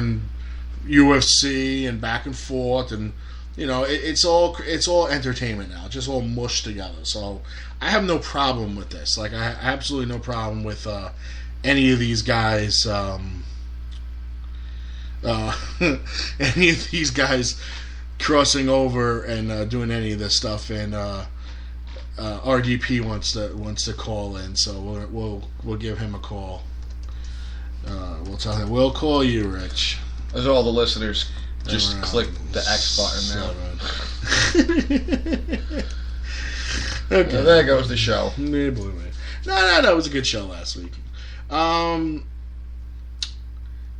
and UFC and back and forth, and it's all entertainment now, just all mushed together. So I have no problem with this. Like, I have absolutely no problem with any of these guys. Any of these guys crossing over and doing any of this stuff, and RDP wants to call in, so we'll give him a call. We'll tell him we'll call you, Rich. As all the listeners, just click the X button now. Okay, there goes the show. No, it was a good show last week.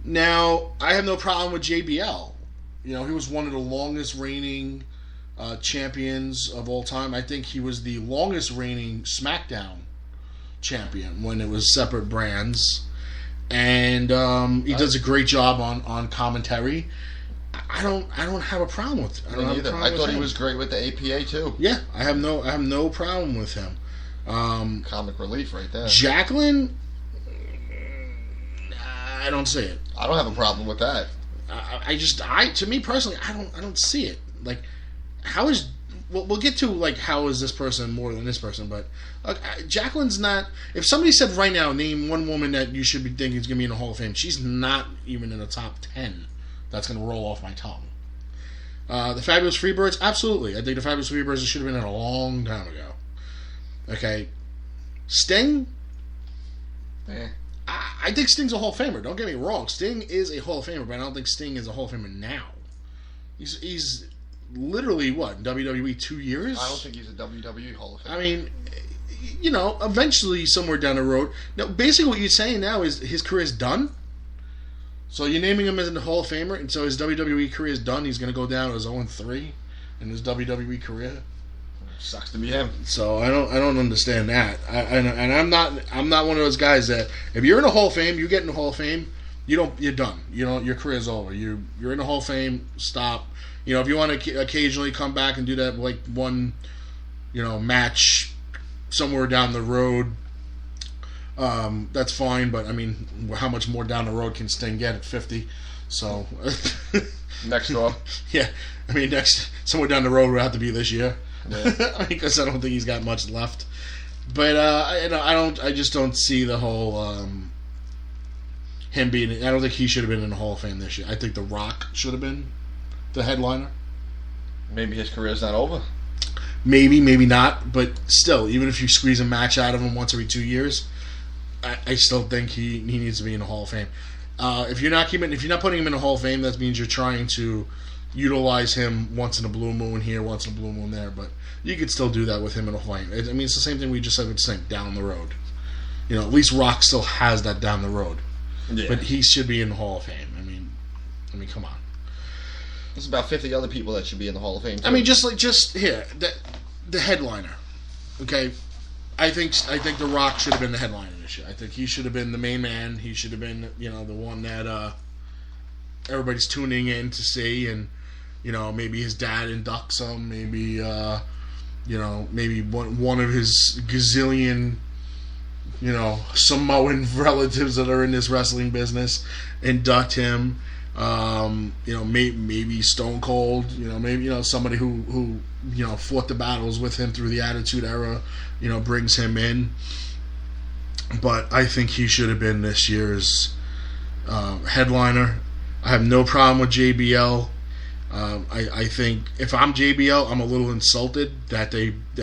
Now, I have no problem with JBL. He was one of the longest reigning champions of all time. I think he was the longest reigning SmackDown champion when it was separate brands. And he does a great job on commentary. I don't have a problem with it. Me neither. I thought he was great with the APA too. Yeah, I have no problem with him. Comic relief right there. Jacqueline, I don't see it. I don't have a problem with that. To me personally, I don't see it. Like, how is? We'll get to like how is this person more than this person, but Jacqueline's not. If somebody said right now, name one woman that you should be thinking is going to be in the Hall of Fame, she's not even in the top 10. That's going to roll off my tongue. The Fabulous Freebirds, absolutely. I think the Fabulous Freebirds should have been in a long time ago. Okay, Sting. I think Sting's a Hall of Famer. Don't get me wrong. Sting is a Hall of Famer, but I don't think Sting is a Hall of Famer now. He's literally, what, WWE 2 years? I don't think he's a WWE Hall of Famer. I mean, eventually somewhere down the road. Now, basically what you're saying now is his career's done. So you're naming him as a Hall of Famer, and so his WWE career is done. He's going to go down as 0-3 in his WWE career. Sucks to be him. So I don't understand that. I'm not one of those guys that if you're in the Hall of Fame, you get in the Hall of Fame, you're done. Your career's over. You're in the Hall of Fame. Stop. If you want to occasionally come back and do that, like one, match somewhere down the road, that's fine. But I mean, how much more down the road can Sting get at 50? So next door. Yeah, I mean, somewhere down the road would have to be this year. Yeah. Because I don't think he's got much left. But I just don't see the whole him being. I don't think he should have been in the Hall of Fame this year. I think The Rock should have been the headliner. Maybe his career's not over. Maybe not. But still, even if you squeeze a match out of him once every 2 years, I still think he needs to be in the Hall of Fame. If you're not putting him in the Hall of Fame, that means you're trying to utilize him once in a blue moon here, once in a blue moon there, but you could still do that with him in a Hall of Fame. I mean, it's the same thing we just said with Sting, down the road. At least Rock still has that down the road. Yeah. But he should be in the Hall of Fame. I mean, come on. There's about 50 other people that should be in the Hall of Fame, too. I mean, just here, the headliner, okay? I think The Rock should have been the headliner this year. I think he should have been the main man. He should have been, the one that everybody's tuning in to see, and maybe his dad inducts him. Maybe maybe one of his gazillion Samoan relatives that are in this wrestling business induct him. Maybe Stone Cold. Maybe somebody who fought the battles with him through the Attitude Era. Brings him in. But I think he should have been this year's headliner. I have no problem with JBL. I think if I'm JBL, I'm a little insulted that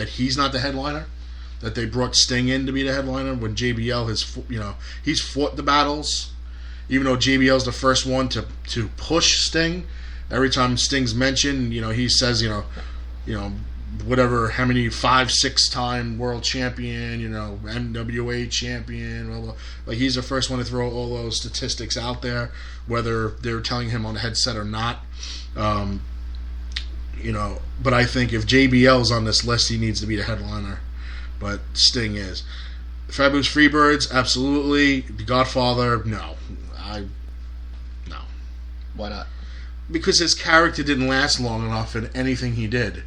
he's not the headliner, that they brought Sting in to be the headliner when JBL has, he's fought the battles, even though JBL's the first one to push Sting. Every time Sting's mentioned, he says, whatever, how many 5-6 time world champion, NWA champion, blah, blah. Like, he's the first one to throw all those statistics out there, whether they're telling him on the headset or not. But I think if JBL's on this list, he needs to be the headliner. But Sting is. Fabulous Freebirds, absolutely. The Godfather, no. No. Why not? Because his character didn't last long enough in anything he did.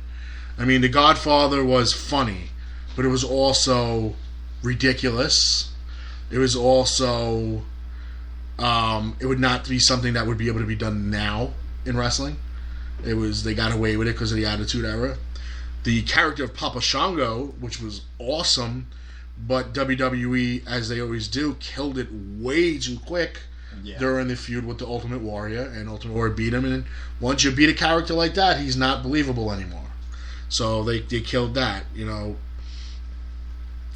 I mean, The Godfather was funny, but it was also ridiculous. It was also It would not be something that would be able to be done now in wrestling. They got away with it because of the Attitude Era. The character of Papa Shango, which was awesome, but WWE, as they always do, killed it way too quick during the feud with the Ultimate Warrior, and Ultimate Warrior beat him. And once you beat a character like that, he's not believable anymore. So they killed that, And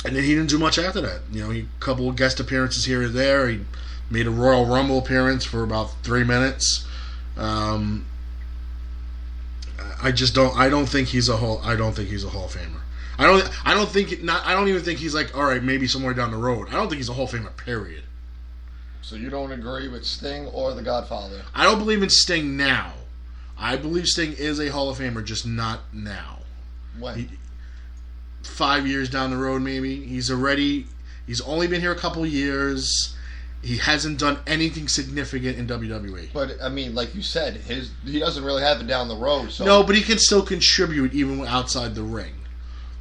then he didn't do much after that. A couple of guest appearances here and there. He made a Royal Rumble appearance for about 3 minutes. I don't think he's a Hall of Famer. I don't even think he's like, all right, maybe somewhere down the road. I don't think he's a Hall of Famer, period. So you don't agree with Sting or The Godfather? I don't believe in Sting now. I believe Sting is a Hall of Famer, just not now. When? 5 years down the road, maybe. He's only been here a couple years. He hasn't done anything significant in WWE. But, I mean, like you said, he doesn't really have it down the road. So. No, but he can still contribute even outside the ring.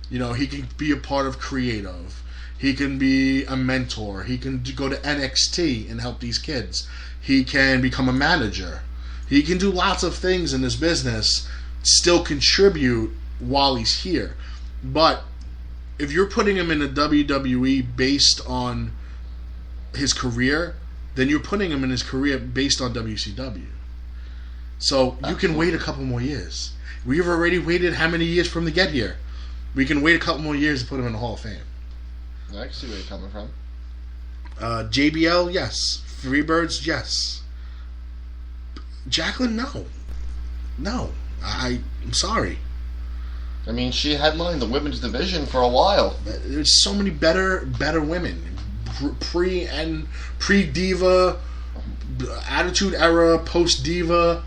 He can be a part of creative. He can be a mentor. He can go to NXT and help these kids. He can become a manager. He can do lots of things in this business, still contribute while he's here. But if you're putting him in the WWE based on his career, then you're putting him in his career based on WCW. So you can wait a couple more years. We've already waited how many years for him to get here? We can wait a couple more years to put him in the Hall of Fame. I can see where you're coming from. JBL, yes. Freebirds, yes. Jacqueline, no. No. I'm sorry. I mean, she headlined the women's division for a while. There's so many better women. Pre-Diva, Attitude Era, post-Diva,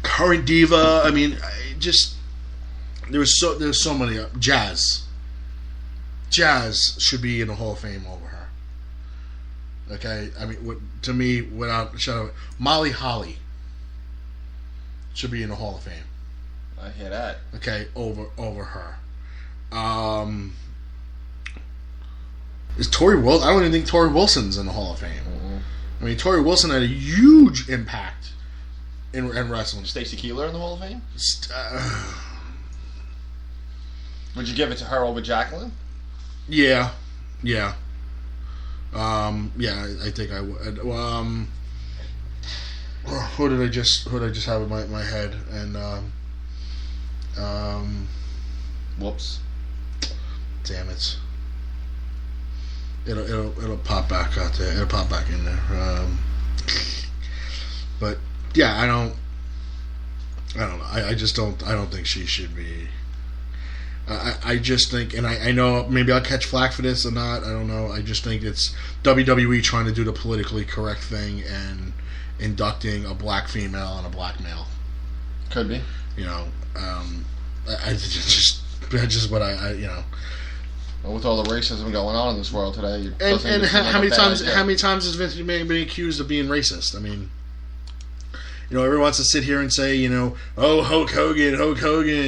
current Diva. I mean, there's so many. Jazz should be in the Hall of Fame over her. Okay, I mean, to me, without a shadow, Molly Holly should be in the Hall of Fame. I hear that. Okay, over her. Is Tori Wilson? I don't even think Tori Wilson's in the Hall of Fame. Mm-hmm. I mean, Tori Wilson had a huge impact in wrestling. Stacy Keibler in the Hall of Fame? Would you give it to her over Jacqueline? Yeah. I think I would. Who did I just have in my head? And whoops. Damn it. It'll pop back out there. It'll pop back in there. But yeah, I don't know. I just don't. I don't think she should be. I just think, and I know maybe I'll catch flack for this or not. I don't know. I just think it's WWE trying to do the politically correct thing and inducting a black female and a black male. Could be. That's just what I. Well, with all the racism going on in this world today, and how many times has Vince McMahon been accused of being racist? I mean, everyone wants to sit here and say, oh, Hulk Hogan,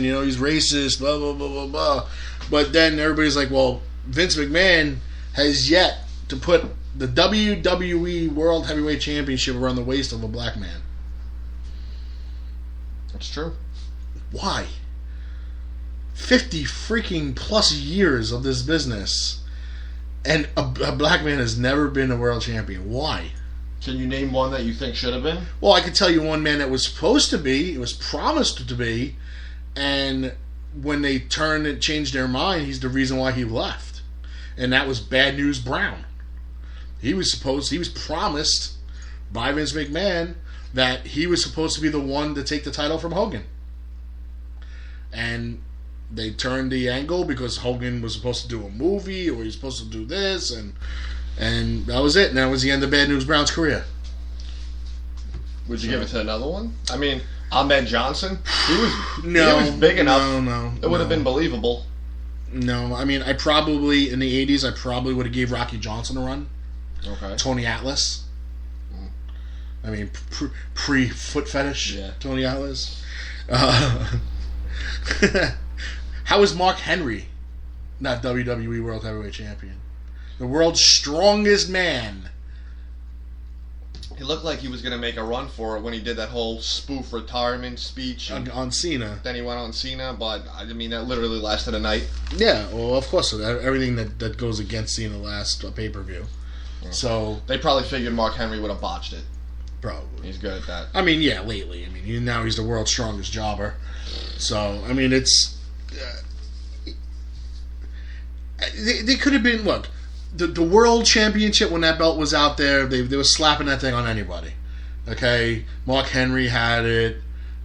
he's racist, blah, blah, blah, blah, blah. But then everybody's like, well, Vince McMahon has yet to put the WWE World Heavyweight Championship around the waist of a black man. That's true. Why? 50 freaking plus years of this business, and a black man has never been a world champion. Why? Can you name one that you think should have been? Well, I could tell you one man that was supposed to be, it was promised to be, and when they turned and changed their mind, he's the reason why he left. And that was Bad News Brown. He was promised by Vince McMahon that he was supposed to be the one to take the title from Hogan. And they turned the angle because Hogan was supposed to do a movie, or he was supposed to do this, and that was it. And that was the end of Bad News Brown's career. Would you give it to another one? I mean, Ahmed Johnson, he was big enough. No. It would have been believable. No, I mean, in the 80s, I probably would have gave Rocky Johnson a run. Okay. Tony Atlas. I mean, pre-foot fetish. Yeah. Tony Atlas. How is Mark Henry not WWE World Heavyweight Champion? The world's strongest man He looked like he was going to make a run for it when he did that whole spoof retirement speech. On Cena. Then he went on Cena, but I mean, that literally lasted a night. Yeah, well, of course. Everything that goes against Cena lasts a pay-per-view. Yeah. So they probably figured Mark Henry would have botched it. Probably. He's good at that. I mean, yeah, lately. I mean, now he's the world's strongest jobber. So, I mean, it's... they could have been... Look, the World Championship, when that belt was out there, they were slapping that thing on anybody. Okay? Mark Henry had it.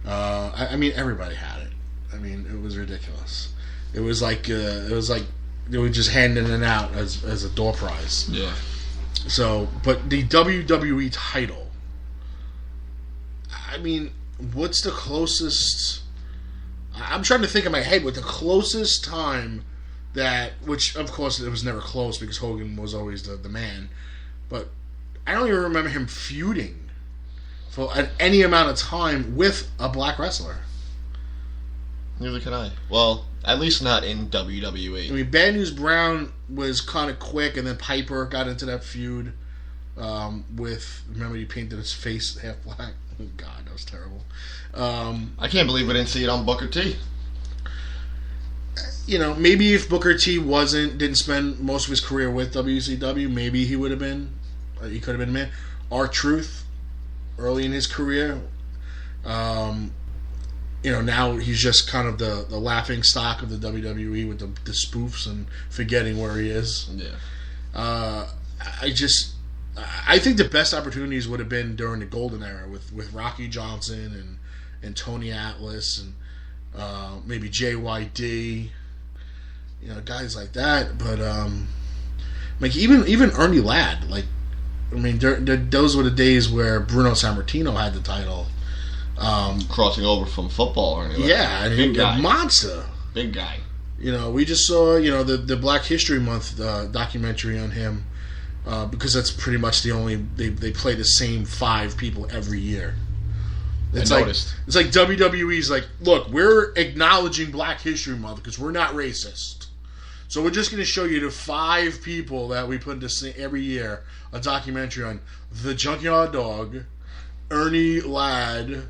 I mean, everybody had it. I mean, it was ridiculous. It was like they were just handing it out as a door prize. Yeah. So, but the WWE title... I mean, what's the closest... I'm trying to think in my head what the closest time that... Which, of course, it was never close because Hogan was always the man. But I don't even remember him feuding for any amount of time with a black wrestler. Neither can I. Well, at least not in WWE. I mean, Bad News Brown was kind of quick, and then Piper got into that feud with... Remember, he painted his face half black? Oh, God, that was terrible. I can't believe we didn't see it on Booker T. You know, maybe if Booker T didn't spend most of his career with WCW, maybe he would have been. He could have been man. R-Truth, early in his career. You know, now he's just kind of the laughing stock of the WWE with the spoofs and forgetting where he is. Yeah. I think the best opportunities would have been during the golden era with Rocky Johnson and Tony Atlas and maybe JYD, you know, guys like that. But like even Ernie Ladd, like, I mean, those were the days where Bruno Sammartino had the title, crossing over from football. Ernie Ladd. Yeah, and big guy. A monster, big guy. You know, we just saw the Black History Month documentary on him. Because that's pretty much the only they play the same 5 people every year. It's like WWE's like, look, we're acknowledging Black History Month because we're not racist, so we're just going to show you the 5 people that we put every year a documentary on: the Junkyard Dog, Ernie Ladd,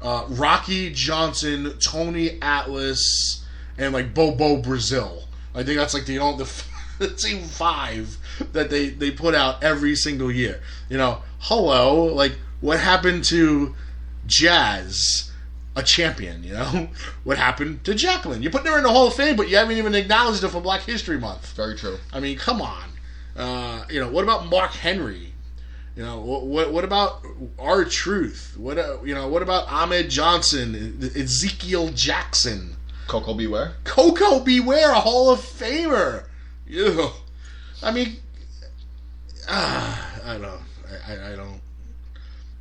Rocky Johnson, Tony Atlas, and like Bobo Brazil. I think that's like the same 5 that they put out every single year. You know, hello, like, what happened to Jazz, a champion, you know? What happened to Jacqueline? You're putting her in the Hall of Fame, but you haven't even acknowledged her for Black History Month. Very true. I mean, come on. You know, what about Mark Henry? You know, what about R-Truth? What about Ahmed Johnson, Ezekiel Jackson? Coco Beware? Coco Beware, a Hall of Famer. Ew. I mean, I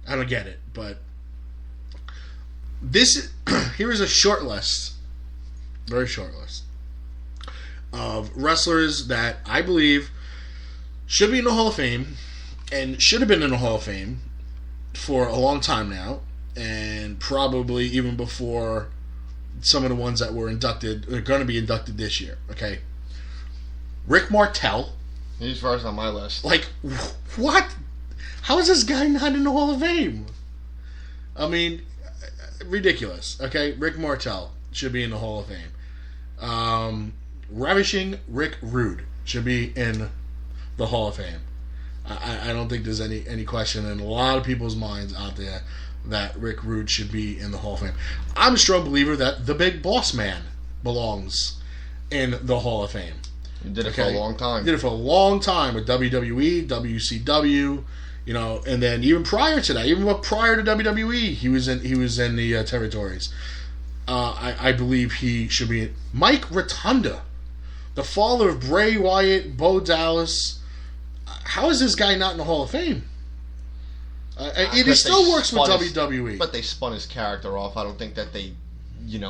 don't get it. But here is a short list, very short list of wrestlers that I believe should be in the Hall of Fame and should have been in the Hall of Fame for a long time now, and probably even before some of the ones that were inducted are going to be inducted this year. Okay. Rick Martel. He's first on my list. Like, what? How is this guy not in the Hall of Fame? I mean, ridiculous. Okay, Rick Martel should be in the Hall of Fame. Ravishing Rick Rude should be in the Hall of Fame. I don't think there's any question in a lot of people's minds out there that Rick Rude should be in the Hall of Fame. I'm a strong believer that the Big Boss Man belongs in the Hall of Fame. He did it for a long time. He did it for a long time with WWE, WCW, you know, and then even prior to that, even prior to WWE, he was in the territories. I believe he should be in. Mike Rotunda, the father of Bray Wyatt, Bo Dallas. How is this guy not in the Hall of Fame? He still works with WWE. But they spun his character off. I don't think that they,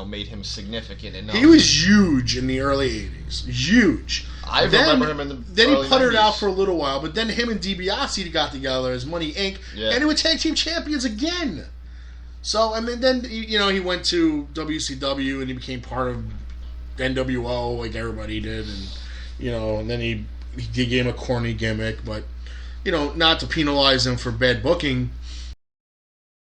made him significant enough. He was huge in the early 80s. Huge. I remember him in the Then early he puttered 90s. out for a little while, but then him and DiBiase got together as Money Inc. Yeah. And they were tag team champions again. So, I mean, then, he went to WCW and he became part of NWO like everybody did. And, and then he gave him a corny gimmick, but not to penalize him for bad booking,